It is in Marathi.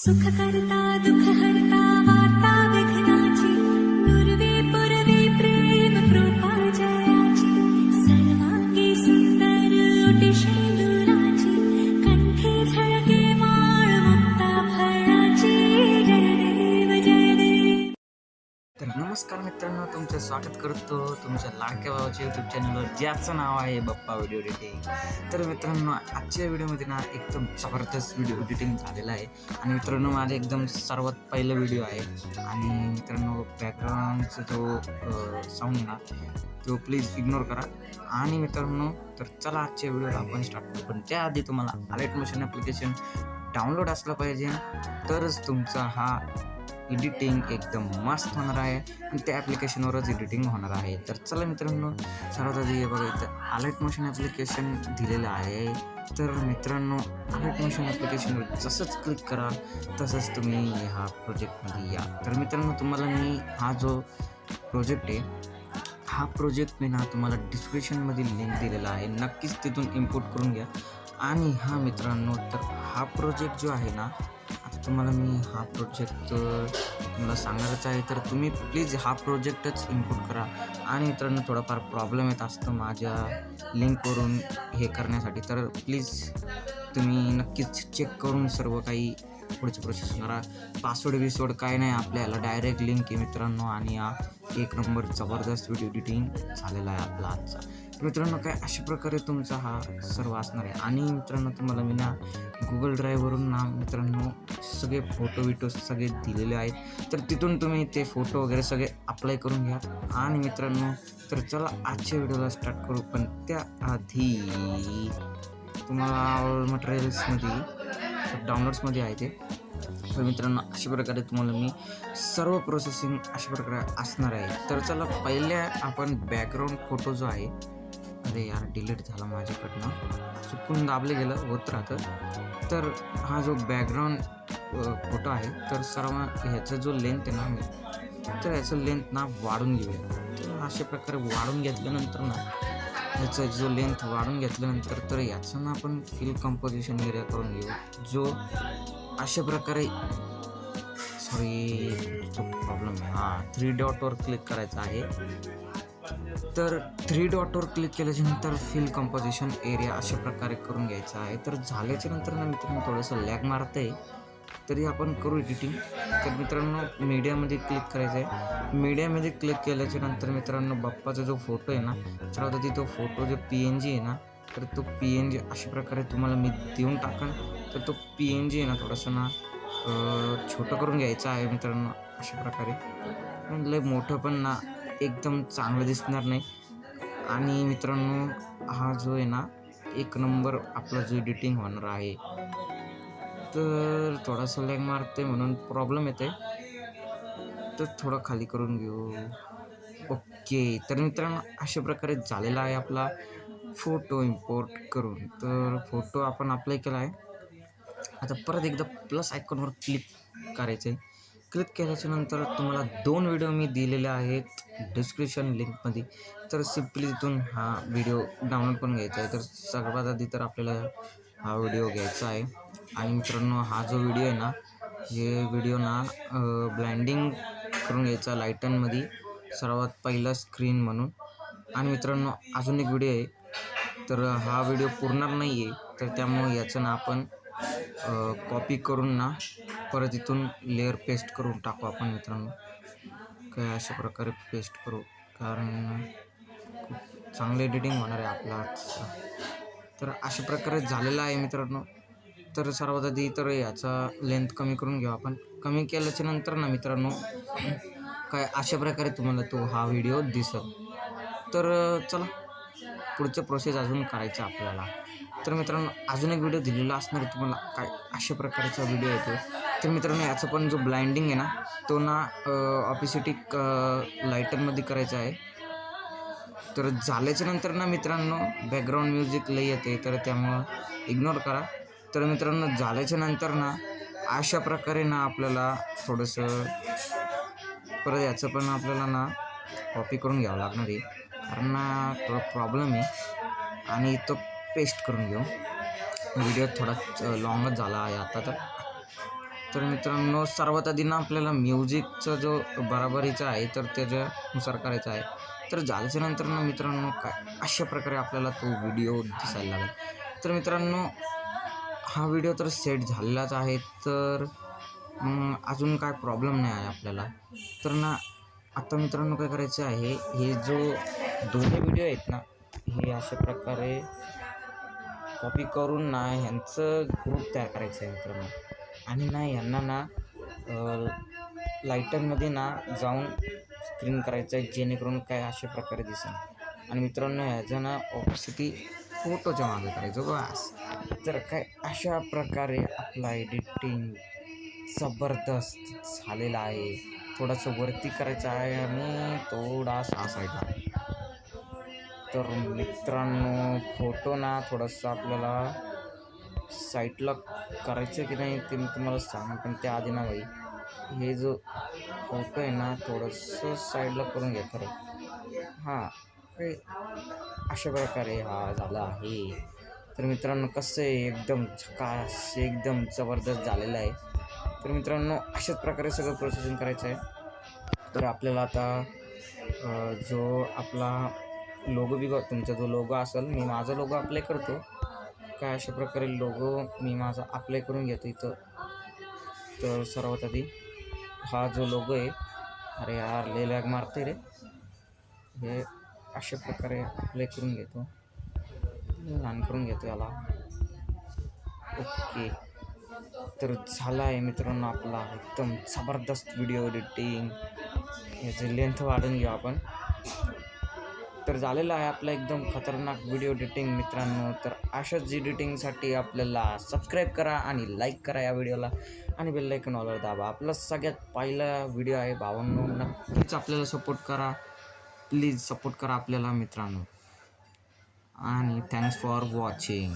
सुख करता दुख हरता वार्ता विघ्नाची पूर्वी पूर्वी प्रेम कृपा जयाची सर्वांगी सुंदर ओटी शेंदुराची कंठी झळके माळ मुक्ता फळाची जय देव जय देव. तर नमस्कार मित्रांनो, तुमचं स्वागत करतो तुमच्या लाडक्या भावाच्या यूट्यूब चॅनलवर, ज्याचं नाव आहे बप्पा व्हिडिओ एडिटिंग. तर मित्रांनो, आजच्या व्हिडिओमध्ये ना एकदम जबरदस्त व्हिडिओ एडिटिंग झालेला आहे. आणि मित्रांनो, माझं एकदम सर्वात पहिलं व्हिडिओ आहे. आणि मित्रांनो, बॅकग्राऊंडचा जो साऊंड आहे ना, तो प्लीज इग्नोर करा. आणि मित्रांनो, तर चला आजच्या व्हिडिओला आपण स्टार्ट करू. पण त्याआधी तुम्हाला अलाइट मोशन ॲप्लिकेशन डाउनलोड असलं पाहिजे, तरच तुमचा हा एडिटिंग एकदम मस्त होणार आहे आणि त्या ॲप्लिकेशनवरच एडिटिंग होणार आहे. तर चला मित्रांनो, सर्वात आधी बघा इथं अलाइट मोशन ॲप्लिकेशन दिलेलं आहे. तर मित्रांनो, अलाइट मोशन ॲप्लिकेशनवर जसंच क्लिक करा तसंच तुम्ही ह्या प्रोजेक्टमध्ये या. तर मित्रांनो, तुम्हाला मी हा जो प्रोजेक्ट आहे, हा प्रोजेक्ट मी ना तुम्हाला डिस्क्रिप्शनमध्ये लिंक दिलेला आहे, नक्कीच तिथून इम्पोर्ट करून घ्या. आणि हा मित्रांनो, तर हा प्रोजेक्ट जो आहे ना, आता तुम्हाला मी हा प्रोजेक्ट तुम्हाला सांगणारच आहे. तर तुम्ही प्लीज हा प्रोजेक्टच इम्पोर्ट करा. आणि मित्रांनो, थोडाफार प्रॉब्लेम येत असतं माझ्या लिंकवरून हे करण्यासाठी, तर प्लीज तुम्ही नक्कीच चेक करून सर्व काही पुढची प्रोसेस करा. पासवर्ड काय नाही, आपल्याला डायरेक्ट लिंक आहे मित्रांनो. आणि हा एक नंबर जबरदस्त व्हिडिओ एडिटिंग झालेला आहे आपला आजचा. मित्रांनो, काय अशा प्रकारे तुमचा हा सर्व असणार आहे. आणि मित्रांनो, तुम्हाला मी ना गुगल ड्राईव्हवरून ना मित्रांनो सगळे फोटो सगळे दिलेले आहेत. तर तिथून तुम्ही ते फोटो वगैरे सगळे अप्लाय करून घ्या. आणि मित्रांनो, तर चला आजच्या व्हिडिओला स्टार्ट करू. पण त्याआधी तुम्हाला ऑल मटेरियल्समध्ये डाउनलोड्समध्ये आहे ते. तर मित्रांनो, अशा प्रकारे तुम्हाला मी सर्व प्रोसेसिंग अशा प्रकारे असणार आहे. तर चला, पहिल्या आपण बॅकग्राऊंड फोटो जो आहे, अरे यार डिलीट झाला माझ्याकडनं, चुकून दाबले गेलं, होत राहतं. तर हा जो बॅकग्राऊंड फोटो आहे, तर सर्व ह्याचा जो लेंथ आहे ना, तर याचं लेंथ ना वाढून घेऊया. तर अशा प्रकारे वाढून घेतल्यानंतर ना, ह्याचा जो लेंथ वाढून घेतल्यानंतर तर याचं ना आपण फिल कंपोजिशन एरिया करून घेऊ. जो अशा प्रकारे जो प्रॉब्लेम आहे, हा 3 डॉटवर क्लिक करायचा आहे. तर 3 डॉटवर क्लिक केल्याच्यानंतर फिल कंपोजिशन एरिया अशा प्रकारे करून घ्यायचा आहे. तर झाल्याच्या नंतर ना मित्रांनो, थोडंसं लॅग मारतं आहे, तरी आपण करू एडिटिंग. तर मित्रांनो, मीडियामध्ये क्लिक करायचं आहे. मीडियामध्ये क्लिक केल्याच्या नंतर मित्रांनो, बाप्पाचा जो फोटो आहे ना, तर आता तो फोटो जो PNG आहे ना, तर तो PNG अशा प्रकारे तुम्हाला मी देऊन टाकन. तर तो PNG आहे ना, थोडंसं ना छोटं करून घ्यायचं आहे मित्रांनो, अशा प्रकारे. लय मोठं पण ना एकदम चांगलं दिसणार नाही. आणि मित्रांनो, हा जो आहे ना, एक नंबर आपला जो एडिटिंग होणार आहे. तर थोडासा लॅग मारते म्हणून प्रॉब्लेम येते, तर थोडं खाली करून घेऊ. ओके. तर मित्रांनो, अशा प्रकारे झालेला आहे आपला फोटो इम्पोर्ट करून. तर फोटो आपण अप्लाय केला आहे. आता परत एकदा प्लस आयकॉनवर क्लिक करायचं आहे. क्लिक केल्याच्या नंतर तुम्हाला 2 व्हिडिओ मी दिलेले आहेत डिस्क्रिप्शन लिंकमध्ये. तर सिम्पली तिथून हा व्हिडिओ डाउनलोड करून घ्यायचा आहे. तर सर्वात आधी तर आपल्याला हा व्हिडिओ घ्यायचा आहे. आणि मित्रांनो, हा जो व्हिडिओ आहे ना, हे व्हिडिओ ना ब्लाइंडिंग करून घ्यायचा लाईटनमध्ये, सर्वात पहिला स्क्रीन म्हणून. आणि मित्रांनो, अजून एक व्हिडिओ आहे, तर हा व्हिडिओ पुरणार नाही आहे, तर त्यामुळे याचं ना आपण कॉपी करून ना परत इथून लेअर पेस्ट करून टाकू आपण मित्रांनो. काय अशा प्रकारे पेस्ट करू, कारण खूप चांगलं एडिटिंग होणार आहे आपला आजचा. तर अशा प्रकारे झालेला आहे मित्रांनो. तर सर्वात आधी तर याचा लेंथ कमी करून घेऊ आपण. कमी केल्याच्या नंतर ना मित्रांनो, काय अशा प्रकारे तुम्हाला तो हा व्हिडिओ दिसेल. तर चला, पुढचं प्रोसेस अजून करायचं आपल्याला. तर मित्रांनो, अजून एक व्हिडिओ दिलेला असणार आहे तुम्हाला, काय अशा प्रकारचा व्हिडिओ येतो. तर मित्रांनो, याचा पण जो ब्लाइंडिंग आहे ना, तो ना ऑपिसिटी लाईटनमध्ये करायचा आहे. तर झाल्याच्या नंतर ना मित्रांनो, बॅकग्राऊंड म्युझिक लई येते, तर त्यामुळं इग्नोर करा. तर मित्रांनो, झाल्याच्या नंतर ना अशा प्रकारे ना आपल्याला थोडंसं परत याचं पण आपल्याला ना कॉपी करून घ्यावं लागणार आहे, कारण ना थोडा प्रॉब्लेम आहे. आणि तो पेस्ट करून घेऊ. व्हिडिओ थोडा लॉंगच झाला आहे आता. तर तर मित्रांनो सर्वात आधी ना आपल्याला म्युझिकचा जो बराबरीचा आहे तर त्याच्यानुसार करायचा आहे. तर झाल्याच्या नंतर ना मित्रांनो काय अशा प्रकारे आपल्याला तो व्हिडिओ दिसायला लागेल. तर मित्रांनो हा व्हिडिओ तर सेट झालेलाच आहे. तर अजून काय प्रॉब्लेम नाही आहे आपल्याला. तर ना आता मित्रांनो काय करायचं आहे, हे जो दोन्ही व्हिडिओ आहेत ना हे अशा प्रकारे कॉपी करून ना ह्यांचं ग्रुप तयार करायचं आहे मित्रांनो. आणि ना ह्यांना ना लाईटरमध्ये ना जाऊन स्क्रीन करायचं आहे जेणेकरून काय अशा प्रकारे दिसेल. आणि मित्रांनो ह्याचं ना ऑब्सिटी फोटोच्या मागे करायचं बस. तर काय अशा प्रकारे आपला एडिटिंग जबरदस्त झालेला आहे. थोडंसं वरती करायचं आहे आणि थोडासा साईडला. तर मित्रांनो फोटो ना थोडंसं आपल्याला साईडला करायचं की नाही ते मी तुम्हाला सांग, पण त्याआधी ना भाई हे जो फोटो आहे ना थोडंसं साईडला करून घ्या खरं. हां काही अशा प्रकारे हा झाला आहे. तर मित्रांनो कसं आहे एकदम झकास एकदम जबरदस्त झालेलं आहे. तर मित्रांनो अशाच प्रकारे सगळं प्रोसेसिंग करायचं आहे. तर आपल्याला आता जो आपला लोगो बिगो तुमचा जो लोगो असेल, मी माझा लोगो अप्लाय करतो. काय अशा प्रकारे लोगो मी माझा अप्लाय करून घेतो इथं. तर सर्वात आधी हा जो लोगो आहे, अरे यार लय लॅग मारते रे, हे अशा प्रकारे अप्लाय करून घेतो, लहान करून घेतो याला. ओके तर झाला आहे मित्रांनो आपला एकदम जबरदस्त व्हिडिओ एडिटिंग. याची लेंथ वाढून घेऊ आपण. तर झालेलं आहे आपलं एकदम खतरनाक व्हिडिओ एडिटिंग मित्रांनो. तर अशाच एडिटिंगसाठी आपल्याला सबस्क्राईब करा आणि लाईक करा या व्हिडिओला आणि बेल आयकॉन ऑलवर दाबा. आपला सगळ्यात पहिला व्हिडिओ आहे भावांनो, नक्कीच आपल्याला सपोर्ट करा, प्लीज सपोर्ट करा आपल्याला मित्रांनो. आणि थँक्स फॉर वॉचिंग.